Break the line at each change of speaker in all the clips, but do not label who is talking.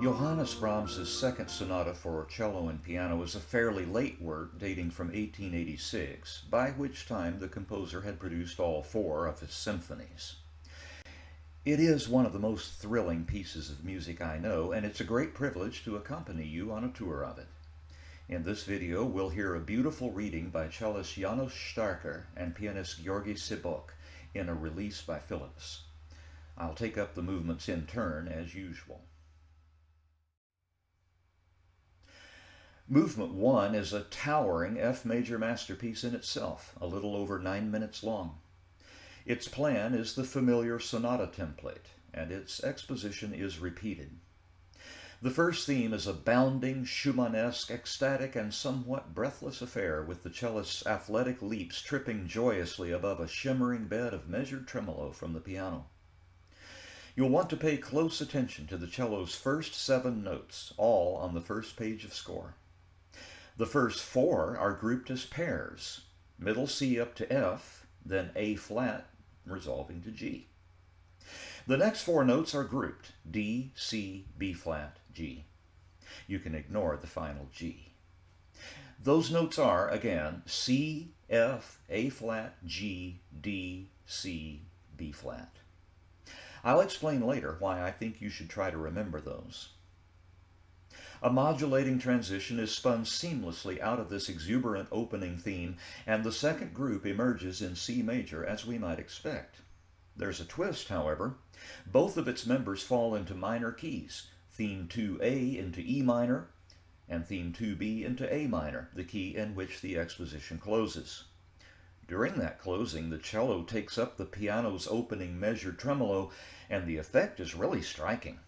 Johannes Brahms' second sonata for cello and piano is a fairly late work dating from 1886, by which time the composer had produced all four of his symphonies. It is one of the most thrilling pieces of music I know, and it's a great privilege to accompany you on a tour of it. In this video, we'll hear a beautiful reading by cellist János and pianist György Sebök in a release by Philips. I'll take up the movements in turn as usual. Movement 1 is a towering F major masterpiece in itself, a little over 9 minutes long. Its plan is the familiar sonata template, and its exposition is repeated. The first theme is a bounding, Schumannesque, ecstatic, and somewhat breathless affair, with the cellist's athletic leaps tripping joyously above a shimmering bed of measured tremolo from the piano. You'll want to pay close attention to the cello's first 7 notes, all on the first page of score. The first 4 are grouped as pairs, middle C up to F, then A flat, resolving to G. The next 4 notes are grouped, D, C, B flat, G. You can ignore the final G. Those notes are, again, C, F, A flat, G, D, C, B flat. I'll explain later why I think you should try to remember those. A modulating transition is spun seamlessly out of this exuberant opening theme, and the second group emerges in C major, as we might expect. There's a twist, however. Both of its members fall into minor keys, theme 2A into E minor, and theme 2B into A minor, the key in which the exposition closes. During that closing, the cello takes up the piano's opening measured tremolo, and the effect is really striking.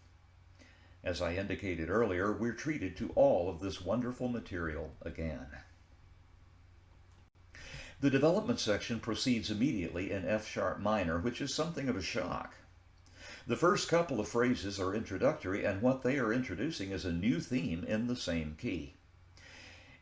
As I indicated earlier, we're treated to all of this wonderful material again. The development section proceeds immediately in F sharp minor, which is something of a shock. The first couple of phrases are introductory, and what they are introducing is a new theme in the same key.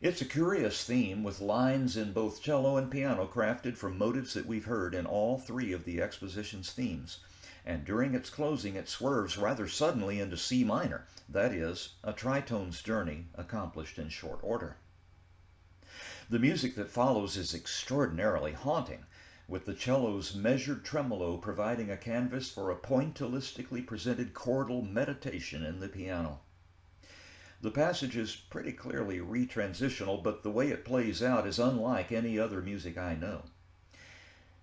It's a curious theme with lines in both cello and piano crafted from motives that we've heard in all 3 of the exposition's themes. And during its closing, it swerves rather suddenly into C minor, that is, a tritone's journey accomplished in short order. The music that follows is extraordinarily haunting, with the cello's measured tremolo providing a canvas for a pointillistically presented chordal meditation in the piano. The passage is pretty clearly retransitional, but the way it plays out is unlike any other music I know.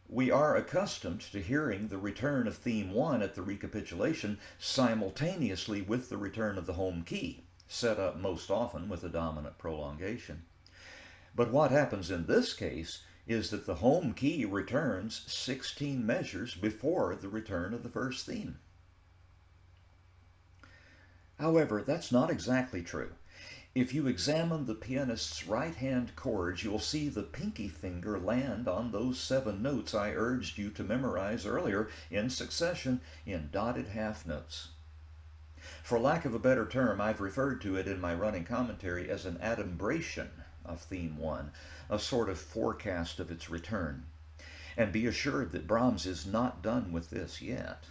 We are accustomed to hearing the return of theme 1 at the recapitulation simultaneously with the return of the home key, set up most often with a dominant prolongation. But what happens in this case is that the home key returns 16 measures before the return of the first theme. However, that's not exactly true. If you examine the pianist's right-hand chords, you'll see the pinky finger land on those 7 notes I urged you to memorize earlier in succession in dotted half notes. For lack of a better term, I've referred to it in my running commentary as an adumbration of theme 1, a sort of forecast of its return. And be assured that Brahms is not done with this yet.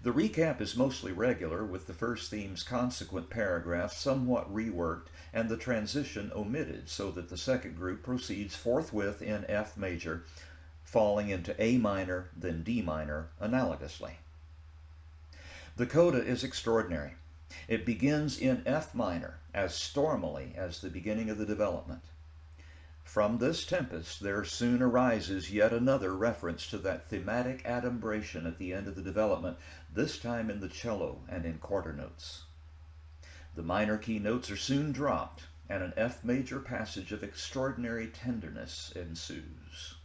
The recap is mostly regular, with the first theme's consequent paragraph somewhat reworked and the transition omitted, so that the second group proceeds forthwith in F major, falling into A minor, then D minor, analogously. The coda is extraordinary. It begins in F minor, as stormily as the beginning of the development. From this tempest there soon arises yet another reference to that thematic adumbration at the end of the development, this time in the cello and in quarter notes. The minor key notes are soon dropped, and an F major passage of extraordinary tenderness ensues.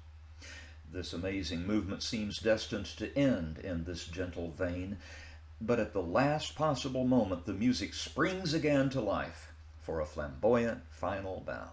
This amazing movement seems destined to end in this gentle vein, but at the last possible moment the music springs again to life for a flamboyant final bow.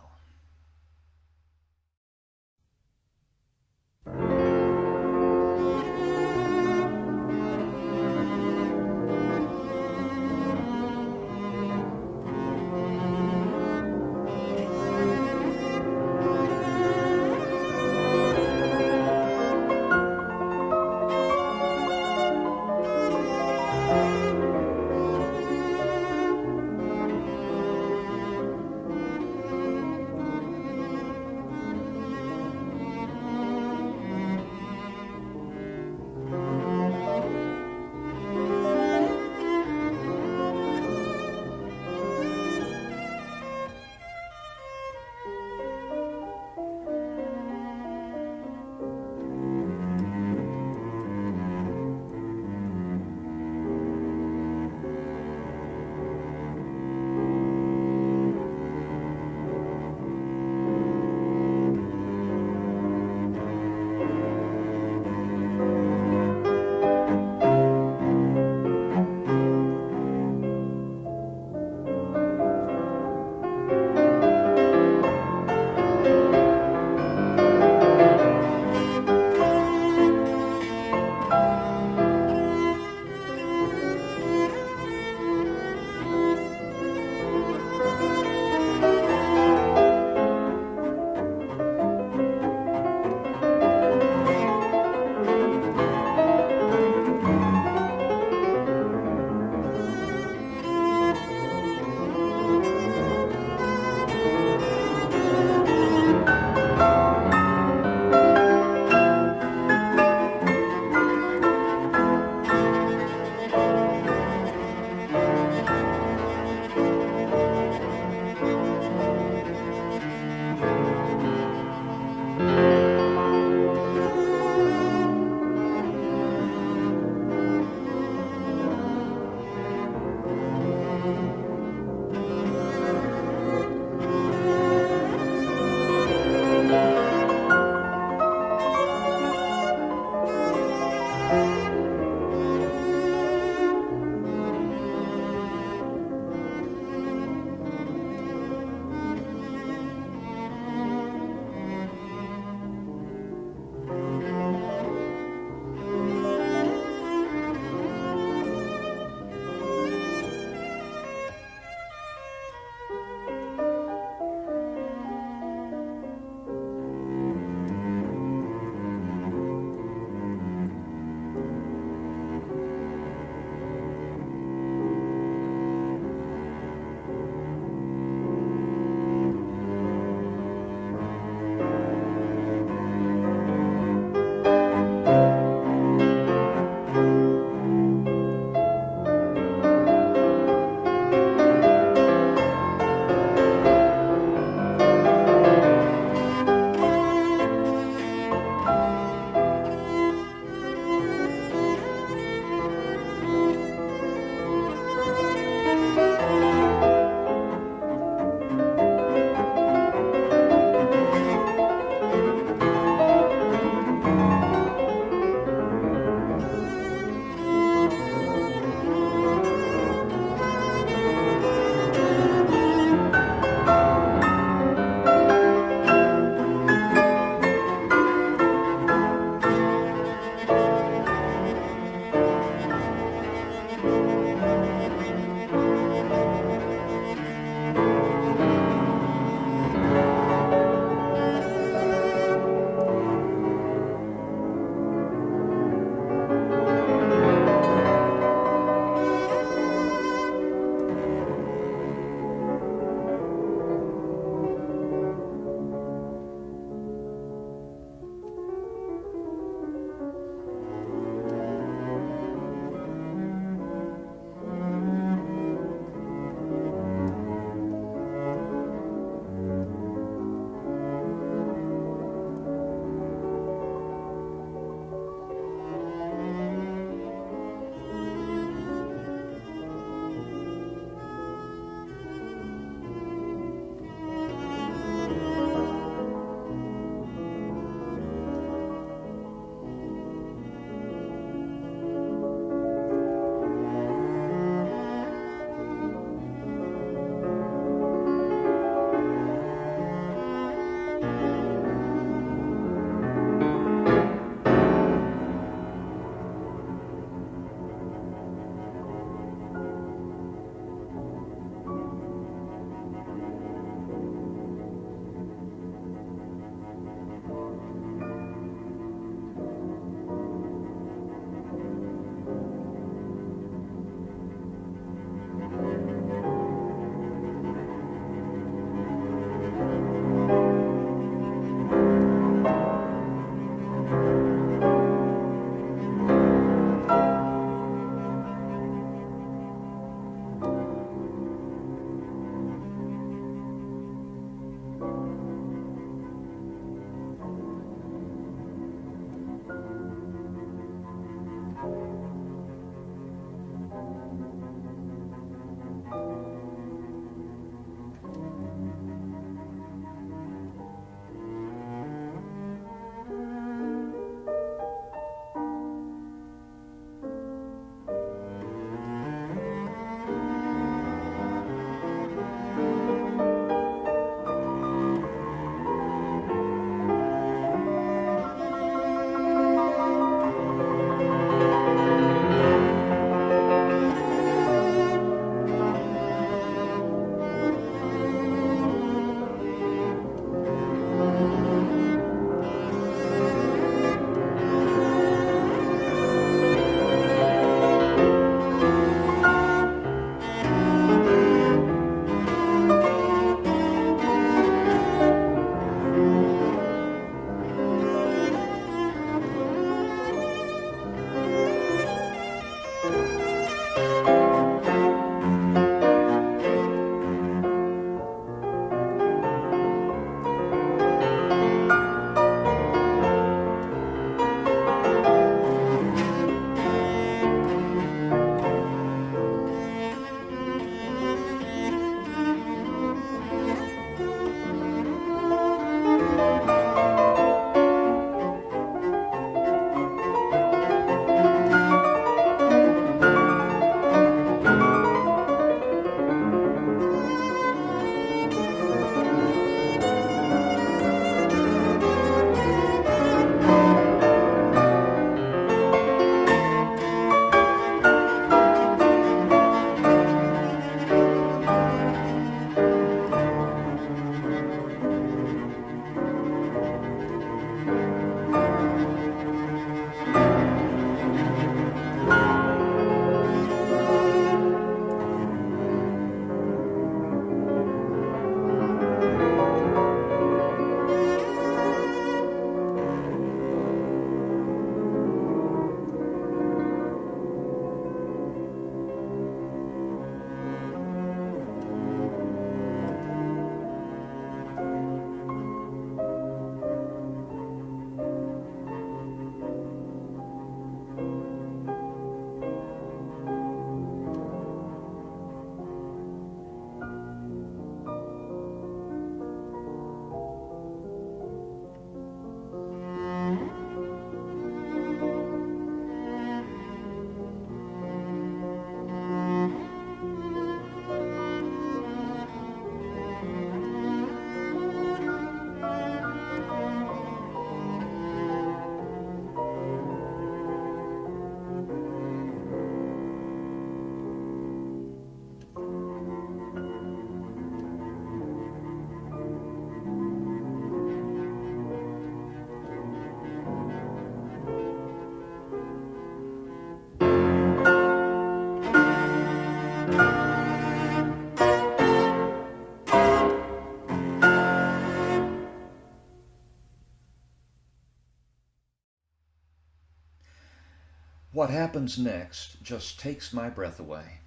What happens next just takes my breath away.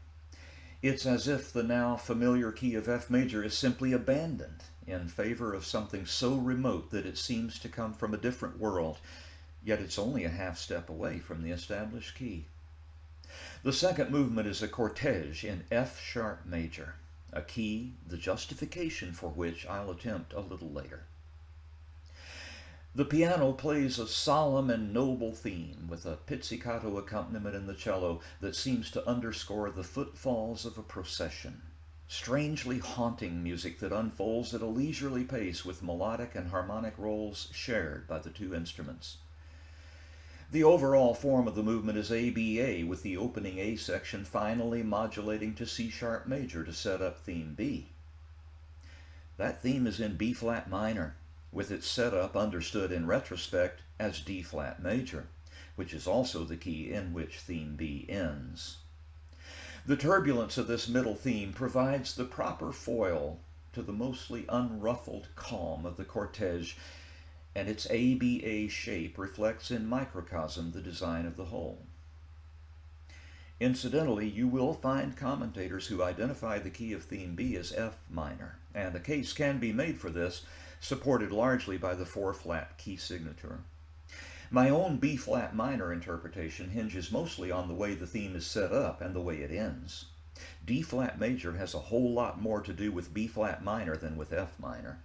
It's as if the now familiar key of F major is simply abandoned in favor of something so remote that it seems to come from a different world, yet it's only a half step away from the established key. The second movement is a cortege in F sharp major, a key, the justification for which I'll attempt a little later. The piano plays a solemn and noble theme with a pizzicato accompaniment in the cello that seems to underscore the footfalls of a procession. Strangely haunting music that unfolds at a leisurely pace with melodic and harmonic roles shared by the two instruments. The overall form of the movement is ABA, with the opening A section finally modulating to C sharp major to set up theme B. That theme is in B flat minor, with its setup understood in retrospect as D flat major, which is also the key in which theme B ends. The turbulence of this middle theme provides the proper foil to the mostly unruffled calm of the cortege, and its ABA shape reflects in microcosm the design of the whole. Incidentally, you will find commentators who identify the key of theme B as F minor, and a case can be made for this, supported largely by the 4-flat key signature. My own B flat minor interpretation hinges mostly on the way the theme is set up and the way it ends. D flat major has a whole lot more to do with B flat minor than with F minor.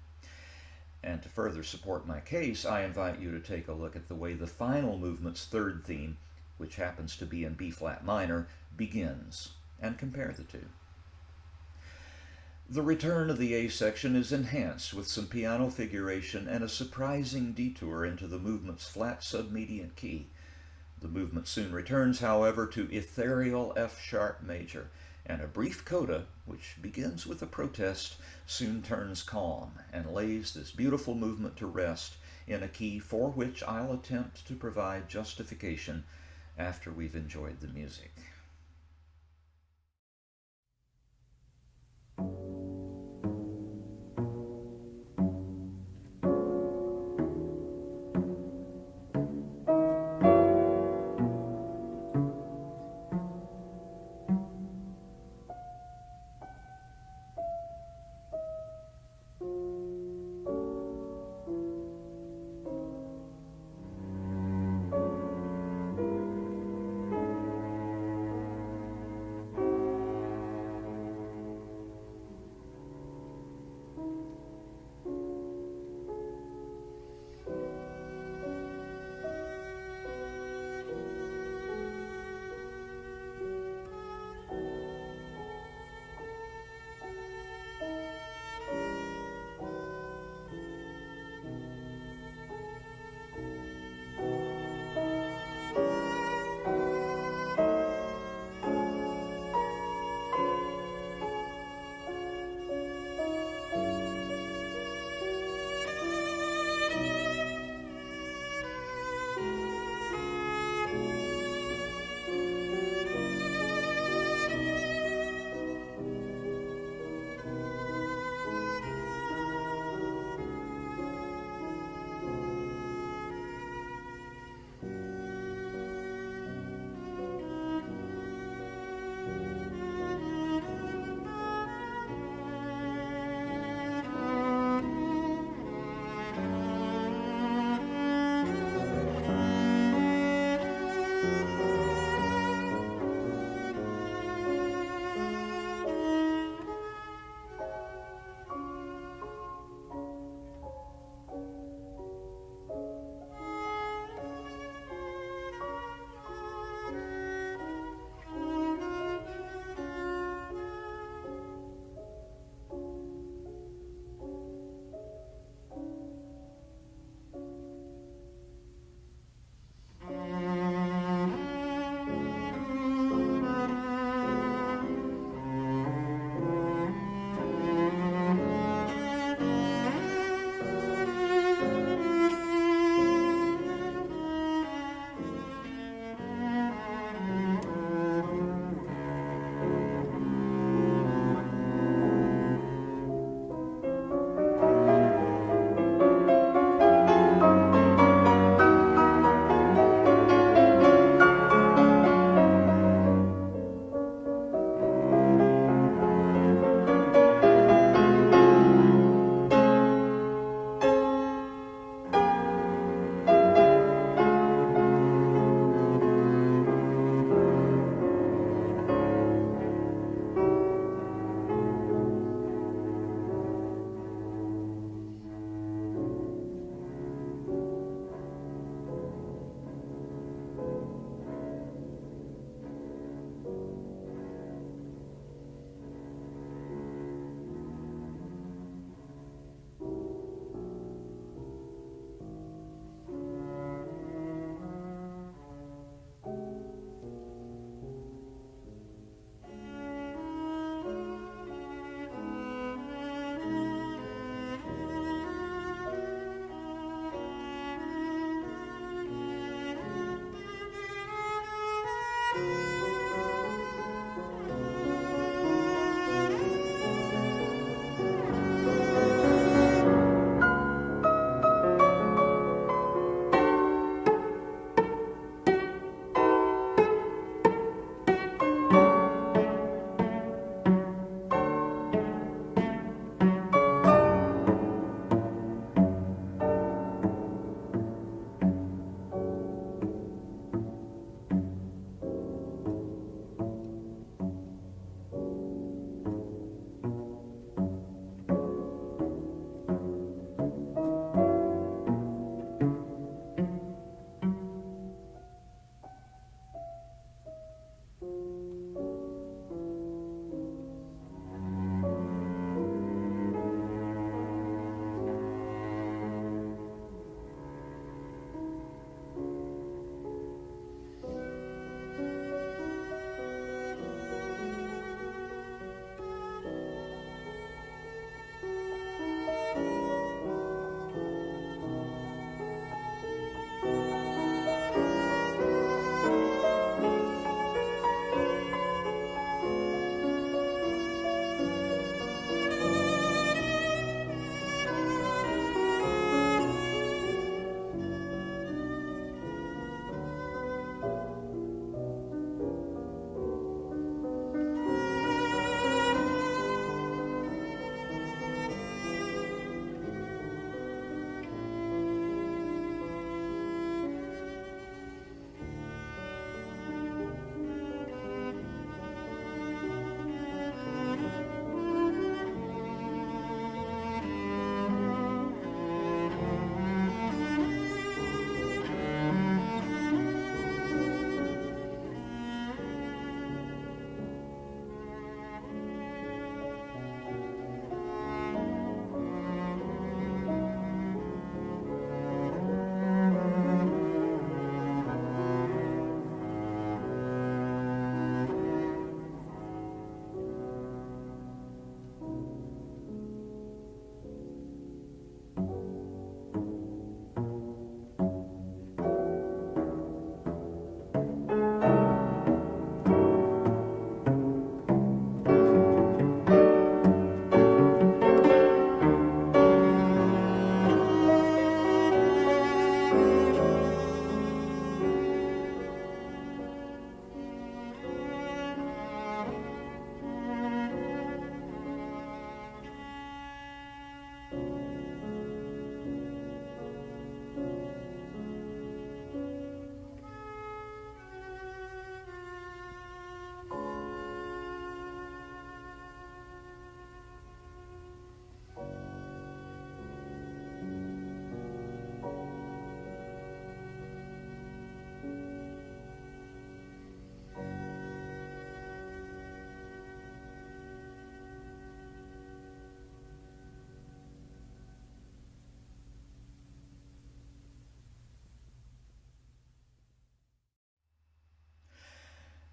And to further support my case, I invite you to take a look at the way the final movement's third theme, which happens to be in B flat minor, begins, and compare the two. The return of the A section is enhanced with some piano figuration and a surprising detour into the movement's flat submediant key. The movement soon returns, however, to ethereal F sharp major, and a brief coda, which begins with a protest, soon turns calm and lays this beautiful movement to rest in a key for which I'll attempt to provide justification after we've enjoyed the music.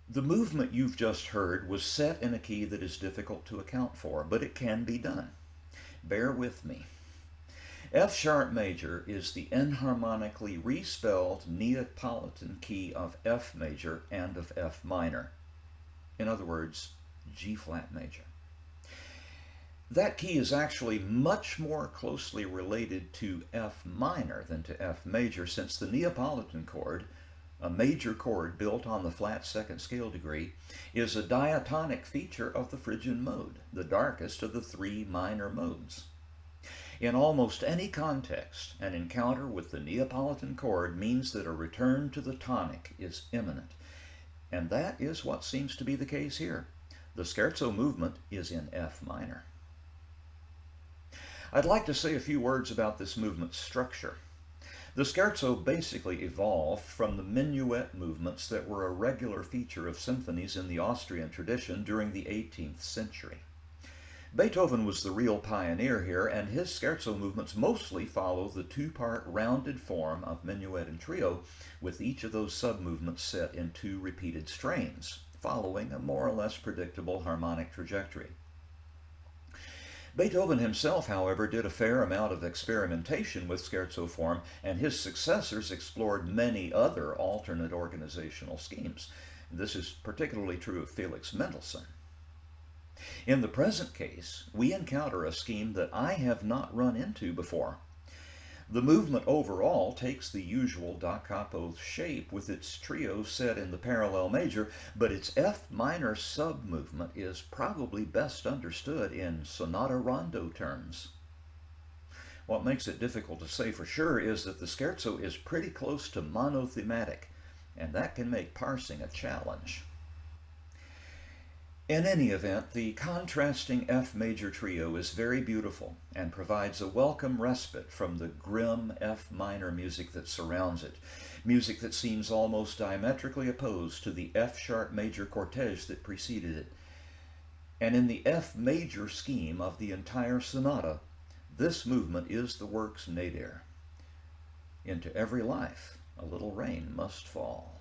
The movement you've just heard was set in a key that is difficult to account for, but it can be done. Bear with me. F sharp major is the enharmonically respelled Neapolitan key of F major and of F minor. In other words, G flat major. That key is actually much more closely related to F minor than to F major, since the Neapolitan chord, a major chord built on the flat second scale degree, is a diatonic feature of the Phrygian mode, the darkest of the three minor modes. In almost any context, an encounter with the Neapolitan chord means that a return to the tonic is imminent. And that is what seems to be the case here. The scherzo movement is in F minor. I'd like to say a few words about this movement's structure. The scherzo basically evolved from the minuet movements that were a regular feature of symphonies in the Austrian tradition during the 18th century. Beethoven was the real pioneer here, and his scherzo movements mostly follow the two-part rounded form of minuet and trio, with each of those sub-movements set in two repeated strains, following a more or less predictable harmonic trajectory. Beethoven himself, however, did a fair amount of experimentation with scherzo form, and his successors explored many other alternate organizational schemes. This is particularly true of Felix Mendelssohn. In the present case, we encounter a scheme that I have not run into before. The movement overall takes the usual da capo shape with its trio set in the parallel major, but its F minor sub-movement is probably best understood in sonata rondo terms. What makes it difficult to say for sure is that the scherzo is pretty close to monothematic, and that can make parsing a challenge. In any event, the contrasting F major trio is very beautiful and provides a welcome respite from the grim F minor music that surrounds it, music that seems almost diametrically opposed to the F sharp major cortege that preceded it. And in the F major scheme of the entire sonata, this movement is the work's nadir. Into every life a little rain must fall.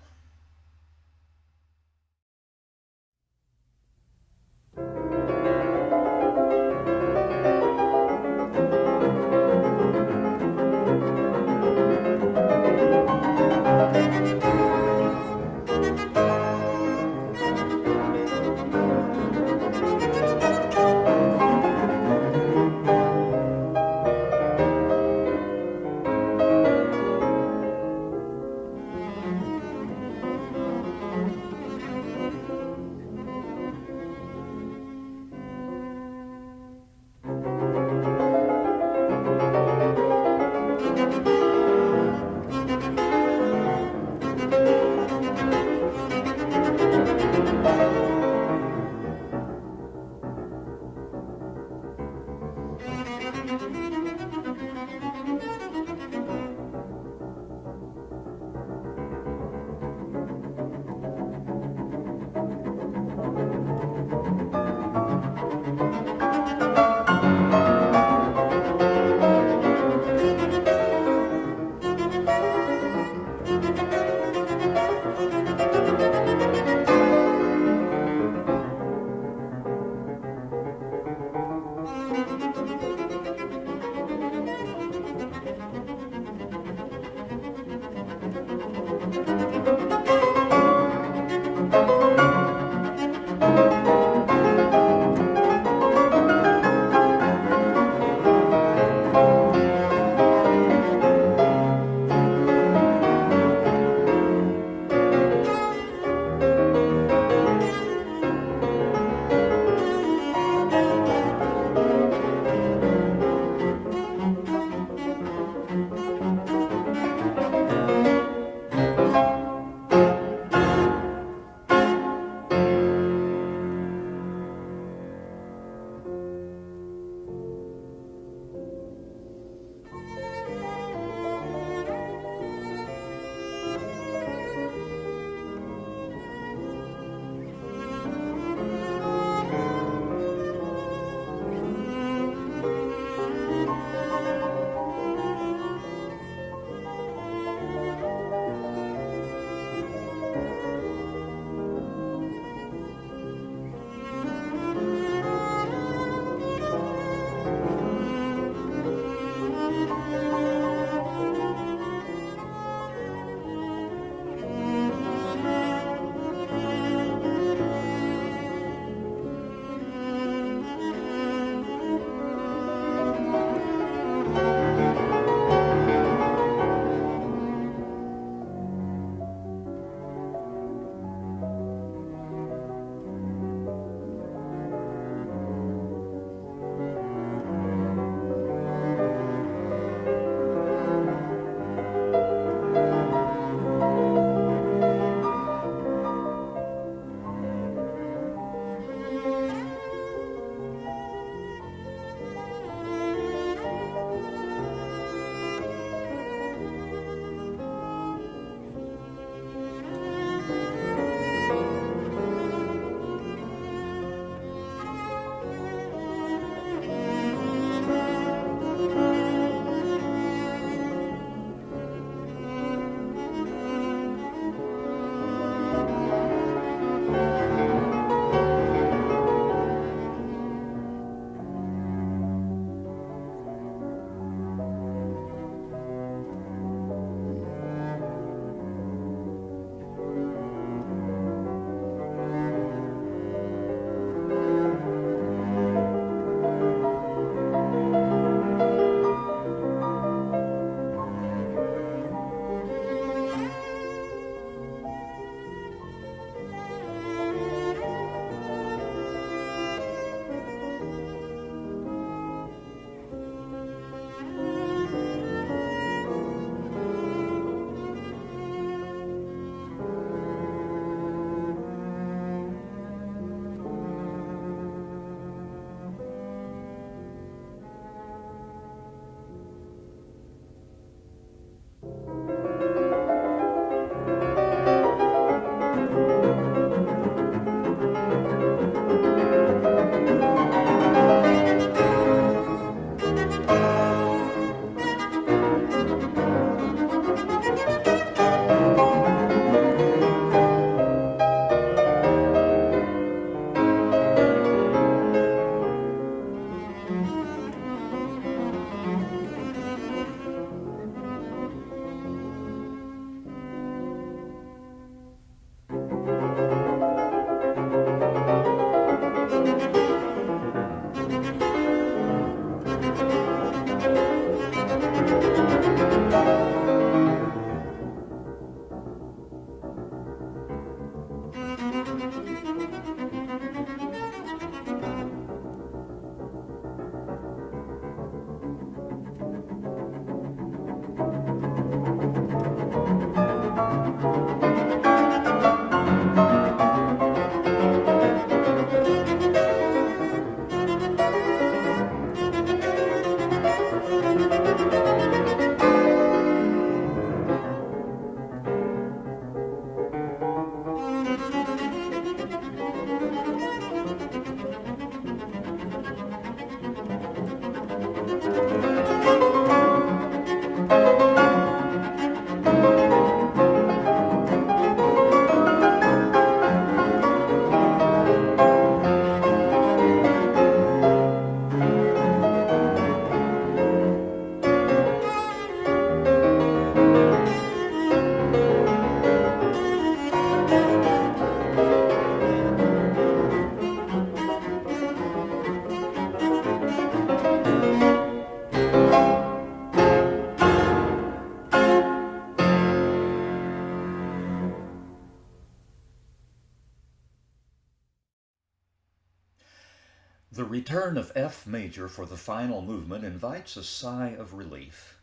The return of F major for the final movement invites a sigh of relief.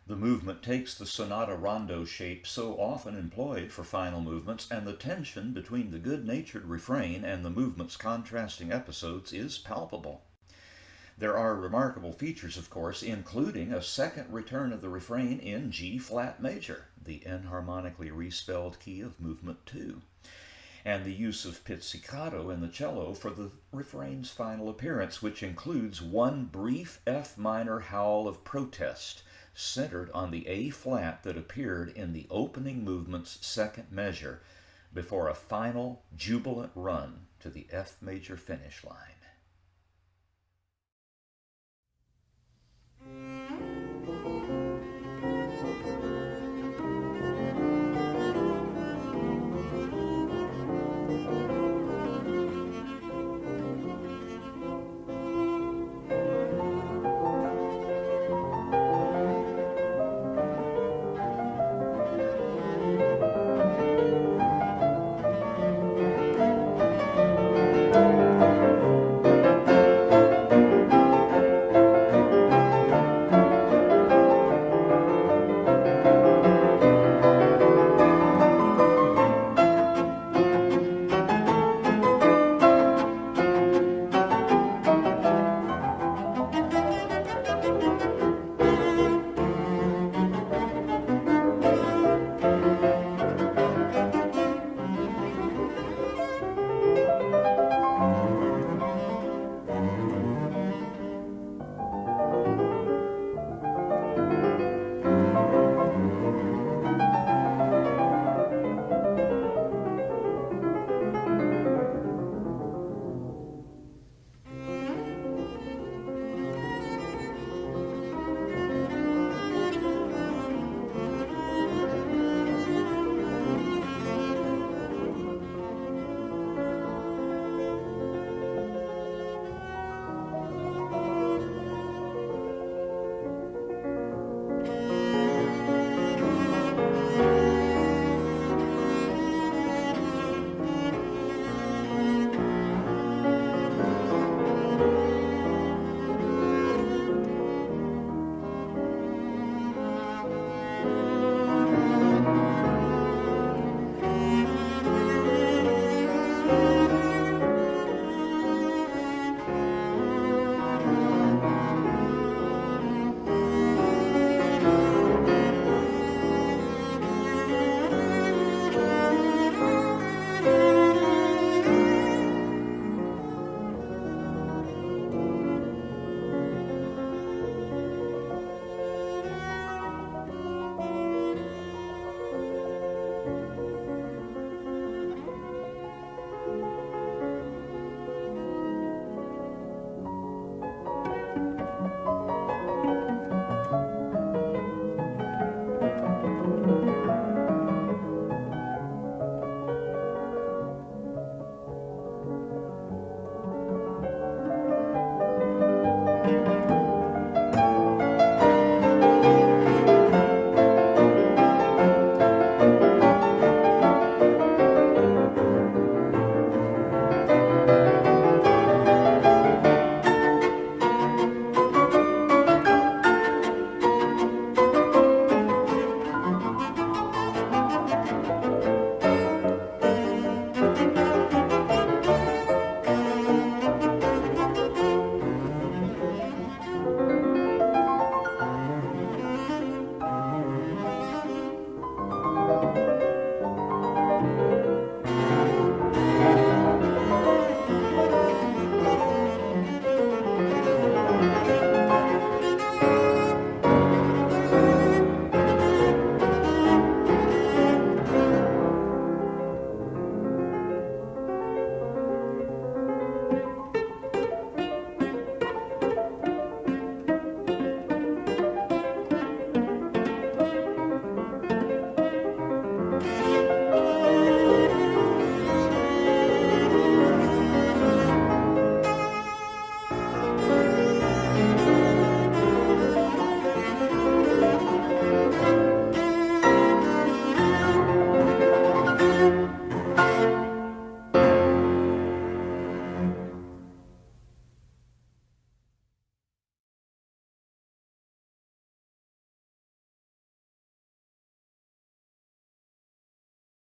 The movement takes the sonata rondo shape so often employed for final movements, and the tension between the good-natured refrain and the movement's contrasting episodes is palpable. There are remarkable features, of course, including a second return of the refrain in G-flat major, the enharmonically respelled key of movement 2, and the use of pizzicato in the cello for the refrain's final appearance, which includes one brief F minor howl of protest centered on the A-flat that appeared in the opening movement's second measure before a final jubilant run to the F major finish line.